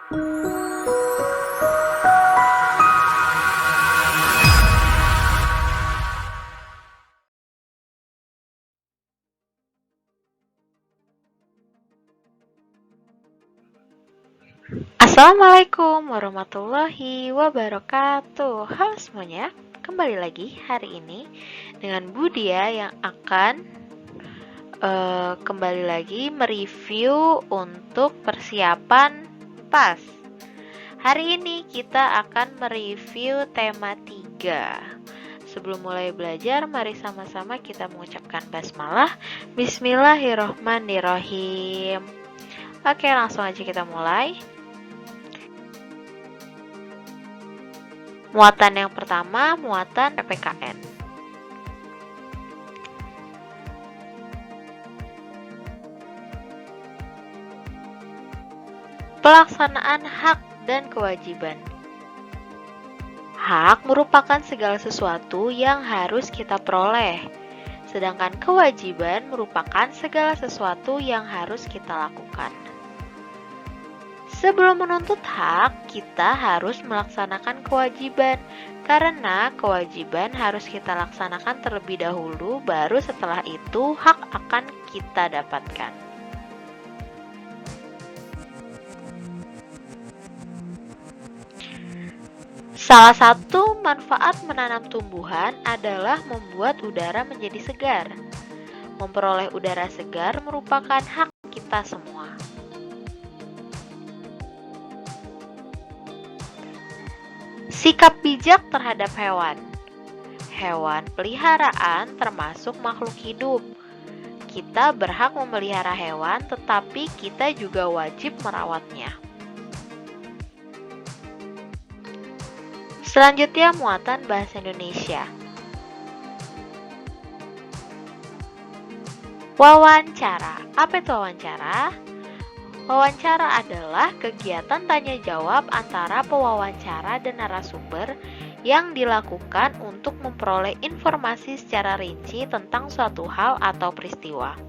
Assalamualaikum warahmatullahi wabarakatuh. Halo semuanya, kembali lagi hari ini dengan Budia yang akan kembali lagi mereview untuk persiapan PAS. Hari ini kita akan mereview tema 3. Sebelum mulai belajar, mari sama-sama kita mengucapkan basmalah. Bismillahirrohmanirrohim. Oke, langsung aja kita mulai. Muatan yang pertama, muatan PPKN. Pelaksanaan hak dan kewajiban. Hak merupakan segala sesuatu yang harus kita peroleh, sedangkan kewajiban merupakan segala sesuatu yang harus kita lakukan. Sebelum menuntut hak, kita harus melaksanakan kewajiban, karena kewajiban harus kita laksanakan terlebih dahulu, baru setelah itu hak akan kita dapatkan. Salah satu manfaat menanam tumbuhan adalah membuat udara menjadi segar. Memperoleh udara segar merupakan hak kita semua. Sikap bijak terhadap hewan. Hewan peliharaan termasuk makhluk hidup. Kita berhak memelihara hewan, tetapi kita juga wajib merawatnya. Selanjutnya, muatan bahasa Indonesia. Wawancara. Apa itu wawancara? Wawancara adalah kegiatan tanya jawab antara pewawancara dan narasumber yang dilakukan untuk memperoleh informasi secara rinci tentang suatu hal atau peristiwa.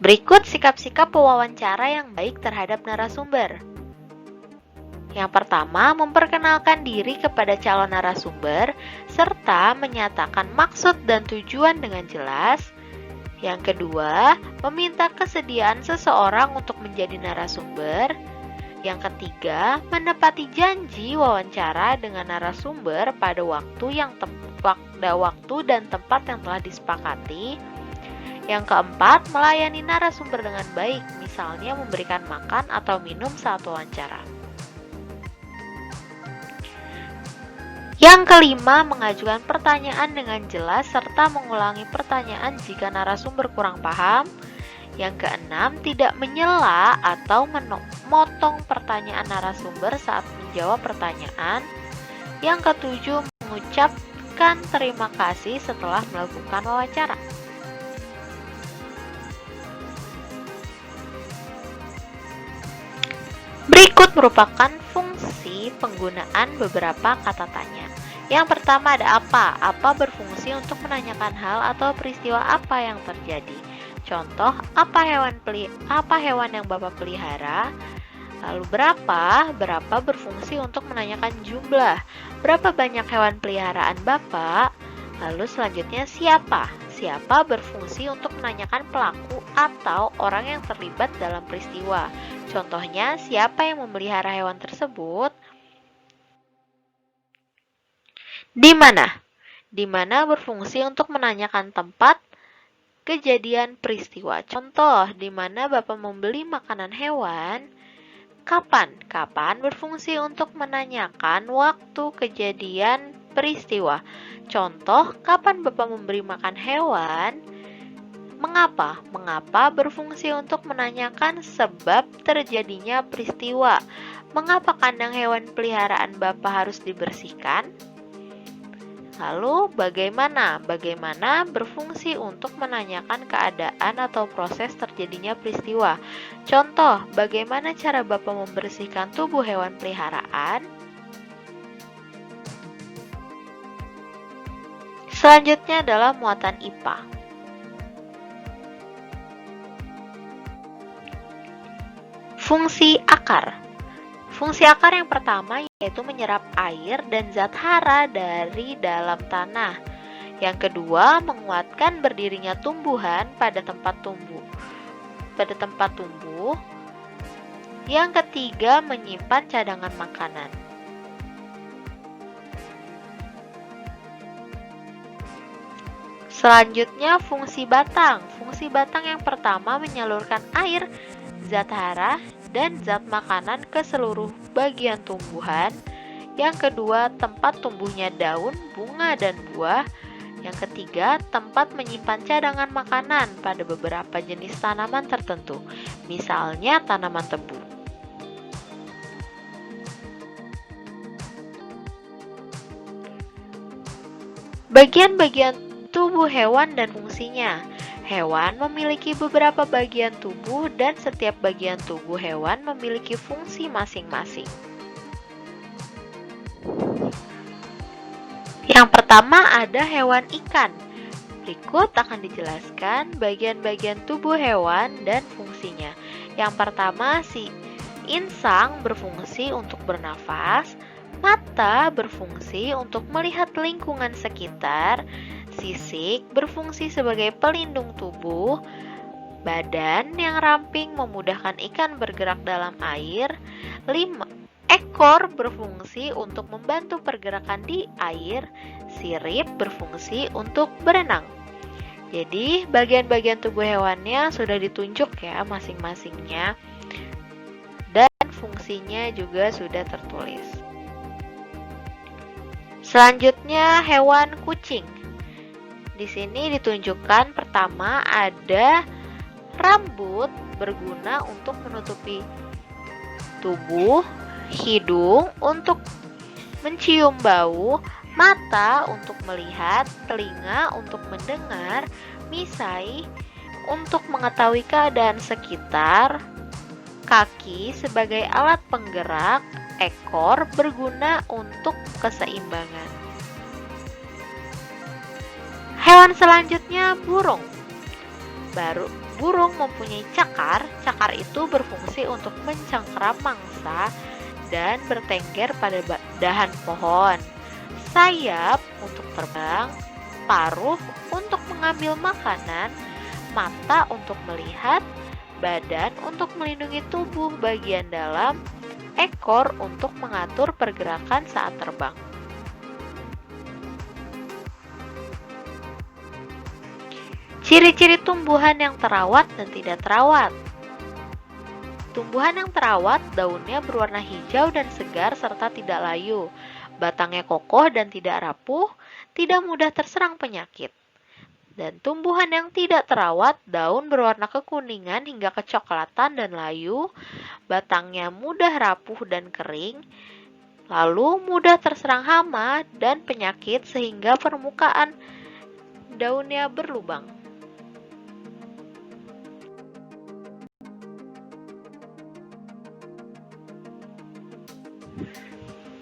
Berikut sikap-sikap pewawancara yang baik terhadap narasumber. Yang pertama, memperkenalkan diri kepada calon narasumber serta menyatakan maksud dan tujuan dengan jelas. Yang kedua, meminta kesediaan seseorang untuk menjadi narasumber. Yang ketiga, menepati janji wawancara dengan narasumber pada waktu dan tempat yang telah disepakati. Yang keempat, melayani narasumber dengan baik, misalnya memberikan makan atau minum saat wawancara. Yang kelima, mengajukan pertanyaan dengan jelas serta mengulangi pertanyaan jika narasumber kurang paham. Yang keenam, tidak menyela atau memotong pertanyaan narasumber saat menjawab pertanyaan. Yang ketujuh, mengucapkan terima kasih setelah melakukan wawancara. Berikut merupakan fungsi penggunaan beberapa kata tanya. Yang pertama ada apa? Apa berfungsi untuk menanyakan hal atau peristiwa apa yang terjadi. Contoh, apa hewan yang Bapak pelihara? Lalu berapa? Berapa berfungsi untuk menanyakan jumlah. Berapa banyak hewan peliharaan Bapak? Lalu selanjutnya siapa? Siapa berfungsi untuk menanyakan pelaku atau orang yang terlibat dalam peristiwa. Contohnya, siapa yang memelihara hewan tersebut? Di mana? Di mana berfungsi untuk menanyakan tempat kejadian peristiwa. Contoh, di mana Bapak membeli makanan hewan? Kapan? Kapan berfungsi untuk menanyakan waktu kejadian peristiwa. Contoh, kapan Bapak memberi makan hewan? Mengapa? Mengapa berfungsi untuk menanyakan sebab terjadinya peristiwa. Mengapa kandang hewan peliharaan Bapak harus dibersihkan? Lalu bagaimana? Bagaimana berfungsi untuk menanyakan keadaan atau proses terjadinya peristiwa. Contoh, bagaimana cara Bapak membersihkan tubuh hewan peliharaan? Selanjutnya adalah muatan IPA. Fungsi akar. Fungsi akar yang pertama yaitu menyerap air dan zat hara dari dalam tanah. Yang kedua, menguatkan berdirinya tumbuhan pada tempat tumbuh. Yang ketiga, menyimpan cadangan makanan. Selanjutnya, fungsi batang. Fungsi batang yang pertama menyalurkan air, zat hara, dan zat makanan ke seluruh bagian tumbuhan. Yang kedua, tempat tumbuhnya daun, bunga, dan buah. Yang ketiga, tempat menyimpan cadangan makanan pada beberapa jenis tanaman tertentu, misalnya tanaman tebu. Bagian-bagian tubuh hewan dan fungsinya. Hewan memiliki beberapa bagian tubuh dan setiap bagian tubuh hewan memiliki fungsi masing-masing. Yang pertama ada hewan ikan. Berikut akan dijelaskan bagian-bagian tubuh hewan dan fungsinya. Yang pertama, si insang berfungsi untuk bernafas, mata berfungsi untuk melihat lingkungan sekitar, sisik berfungsi sebagai pelindung tubuh, badan yang ramping memudahkan ikan bergerak dalam air, ekor berfungsi untuk membantu pergerakan di air, sirip berfungsi untuk berenang. Jadi, bagian-bagian tubuh hewannya sudah ditunjuk ya masing-masingnya, dan fungsinya juga sudah tertulis. Selanjutnya, hewan kucing. Di sini ditunjukkan pertama ada rambut berguna untuk menutupi tubuh, hidung untuk mencium bau, mata untuk melihat, telinga untuk mendengar, misai untuk mengetahui keadaan sekitar, kaki sebagai alat penggerak, ekor berguna untuk keseimbangan. Hewan selanjutnya burung. Burung mempunyai cakar. Cakar itu berfungsi untuk mencengkeram mangsa dan bertengger pada dahan pohon. Sayap untuk terbang, paruh untuk mengambil makanan, mata untuk melihat, badan untuk melindungi tubuh bagian dalam, ekor untuk mengatur pergerakan saat terbang. Ciri-ciri tumbuhan yang terawat dan tidak terawat. Tumbuhan yang terawat, daunnya berwarna hijau dan segar serta tidak layu. Batangnya kokoh dan tidak rapuh, tidak mudah terserang penyakit. Dan tumbuhan yang tidak terawat, daun berwarna kekuningan hingga kecoklatan dan layu, batangnya mudah rapuh dan kering, lalu mudah terserang hama dan penyakit sehingga permukaan daunnya berlubang.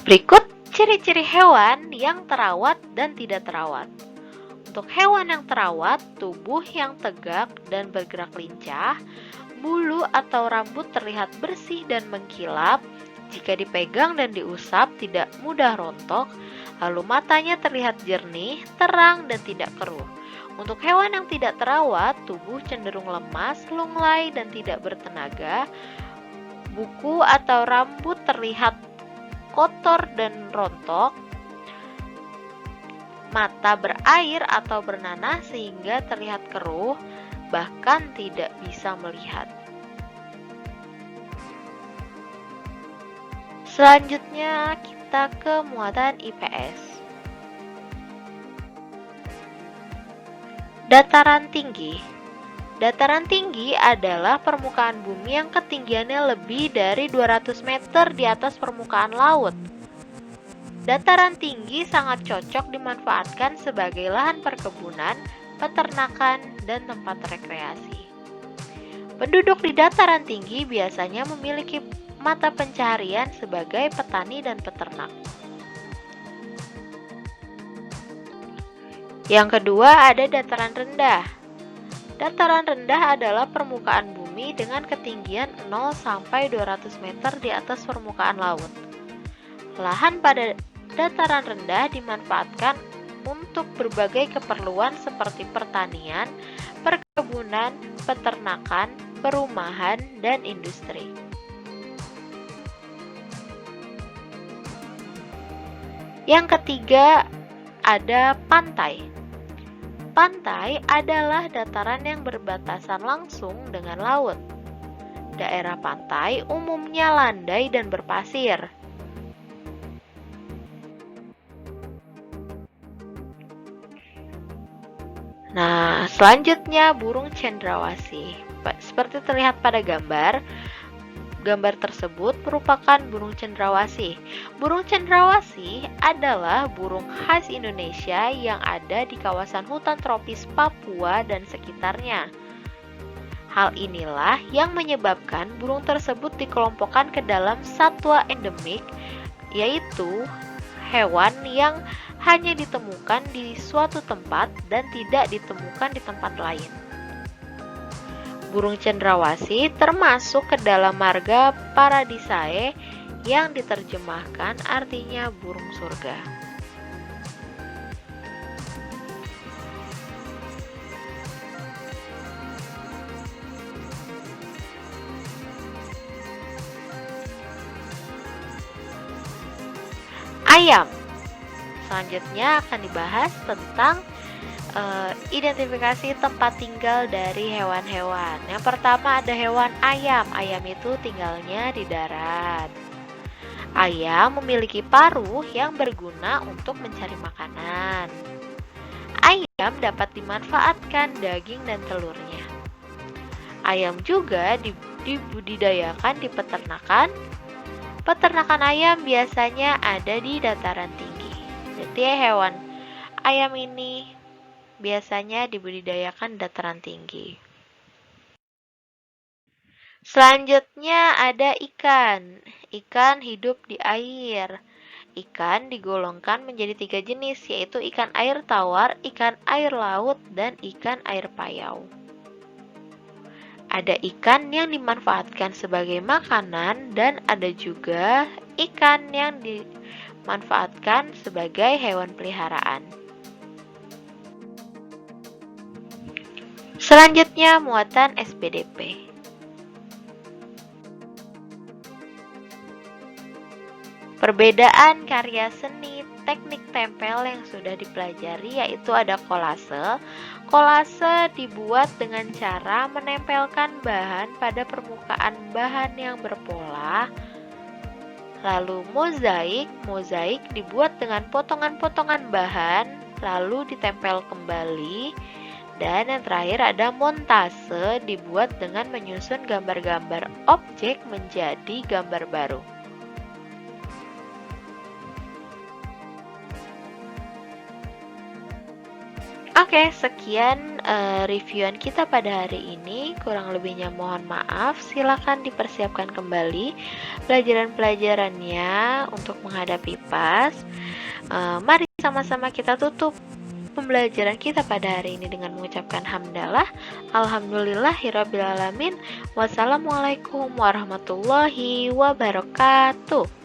Berikut ciri-ciri hewan yang terawat dan tidak terawat. Untuk hewan yang terawat, tubuh yang tegak dan bergerak lincah, bulu atau rambut terlihat bersih dan mengkilap, jika dipegang dan diusap tidak mudah rontok, lalu matanya terlihat jernih, terang dan tidak keruh. Untuk hewan yang tidak terawat, tubuh cenderung lemas, lunglai dan tidak bertenaga, buku atau rambut terlihat kotor dan rontok, mata berair atau bernanah sehingga terlihat keruh, bahkan tidak bisa melihat. Selanjutnya kita ke muatan IPS. Dataran tinggi. Dataran tinggi adalah permukaan bumi yang ketinggiannya lebih dari 200 meter di atas permukaan laut. Dataran tinggi sangat cocok dimanfaatkan sebagai lahan perkebunan, peternakan, dan tempat rekreasi. Penduduk di dataran tinggi biasanya memiliki mata pencaharian sebagai petani dan peternak. Yang kedua ada dataran rendah. Dataran rendah adalah permukaan bumi dengan ketinggian 0 sampai 200 meter di atas permukaan laut. Lahan pada dataran rendah dimanfaatkan untuk berbagai keperluan seperti pertanian, perkebunan, peternakan, perumahan, dan industri. Yang ketiga ada pantai. Pantai adalah dataran yang berbatasan langsung dengan laut. Daerah pantai umumnya landai dan berpasir. Nah, selanjutnya burung cendrawasih. Seperti terlihat pada gambar tersebut merupakan burung cendrawasih. Burung cendrawasih adalah burung khas Indonesia yang ada di kawasan hutan tropis Papua dan sekitarnya. Hal inilah yang menyebabkan burung tersebut dikelompokkan ke dalam satwa endemik, yaitu hewan yang hanya ditemukan di suatu tempat dan tidak ditemukan di tempat lain. Burung cendrawasih termasuk ke dalam marga Paradisae yang diterjemahkan artinya burung surga. Ayam. Selanjutnya akan dibahas tentang identifikasi tempat tinggal dari hewan-hewan. Yang pertama ada hewan ayam. Ayam itu tinggalnya di darat. Ayam memiliki paruh yang berguna untuk mencari makanan. Ayam dapat dimanfaatkan daging dan telurnya. Ayam juga dibudidayakan di peternakan. Peternakan ayam biasanya ada di dataran tinggi. Jadi hewan ayam ini biasanya dibudidayakan dataran tinggi. Selanjutnya ada ikan. Ikan hidup di air. Ikan digolongkan menjadi 3 jenis, yaitu ikan air tawar, ikan air laut, dan ikan air payau. Ada ikan yang dimanfaatkan sebagai makanan dan ada juga ikan yang dimanfaatkan sebagai hewan peliharaan. Selanjutnya muatan SPDP. Perbedaan karya seni teknik tempel yang sudah dipelajari yaitu ada kolase. Kolase dibuat dengan cara menempelkan bahan pada permukaan bahan yang berpola. Lalu mozaik dibuat dengan potongan-potongan bahan lalu ditempel kembali. Dan yang terakhir ada montase, dibuat dengan menyusun gambar-gambar objek menjadi gambar baru. Oke, sekian reviewan kita pada hari ini. Kurang lebihnya mohon maaf. Silakan dipersiapkan kembali pelajaran-pelajarannya untuk menghadapi PAS. Mari sama-sama kita tutup pembelajaran kita pada hari ini dengan mengucapkan hamdalah, alhamdulillahirabbil alamin. Wassalamualaikum warahmatullahi wabarakatuh.